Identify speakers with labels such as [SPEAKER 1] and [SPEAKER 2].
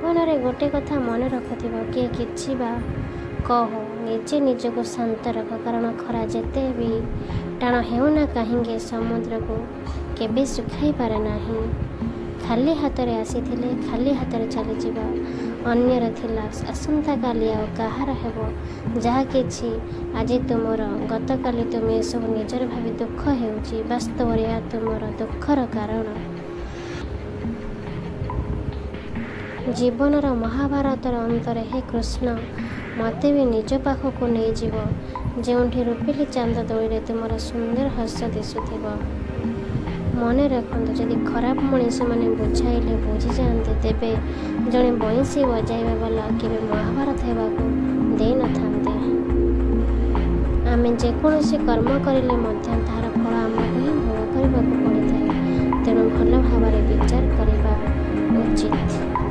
[SPEAKER 1] ଜୀବନରେ ଗୋଟେ କଥା ମନେ ରଖୁଥିବ, କିଏ କିଛି ବା କହୁ ନିଜେ ନିଜକୁ ଶାନ୍ତ ରଖ, କାରଣ ଖରା ଯେତେ ବି ଟାଣ ହେଉନା କାହିଁକି ସମୁଦ୍ରକୁ କେବେ ଶୁଖାଇ ପାରେ ନାହିଁ। ଖାଲି ହାତରେ ଆସିଥିଲେ ଖାଲି ହାତରେ ଚାଲିଯିବା ଅନ୍ୟର ଥିଲା, ଆସନ୍ତାକାଲି ଆଉ କାହାର ହେବ। ଯାହା କିଛି ଆଜି ତୁମର, ଗତକାଲି ତୁମେ ଏସବୁ ନିଜର ଭାବି ଦୁଃଖ ହେଉଛି, ବାସ୍ତବରେ ଏହା ତୁମର ଦୁଃଖର କାରଣ। ଜୀବନର ମହାଭାରତର ଅନ୍ତରେ ହେ କୃଷ୍ଣ, ମୋତେ ବି ନିଜ ପାଖକୁ ନେଇଯିବ, ଯେଉଁଠି ରୂପେଲି ଚାନ୍ଦ ଦୋଳିରେ ତୁମର ସୁନ୍ଦର ହସ ଦିଶୁଥିବ। ମନେ ରଖନ୍ତୁ, ଯଦି ଖରାପ ମଣିଷମାନେ ବୁଝାଇଲେ ବୁଝିଯାଆନ୍ତି, ତେବେ ଜଣେ ବଇଁଶୀ ବଜାଇବା ବାଲା କେବେ ମହାଭାରତ ହେବାକୁ ଦେଇନଥାନ୍ତେ। ଆମେ ଯେକୌଣସି କର୍ମ କରିଲେ ମଧ୍ୟ ତାହାର ଫଳ ଆମକୁ ହିଁ ଭୋଗ କରିବାକୁ ପଡ଼ିଥାଏ। ତେଣୁ ଭଲ ଭାବରେ ବିଚାର କରିବା ଉଚିତ।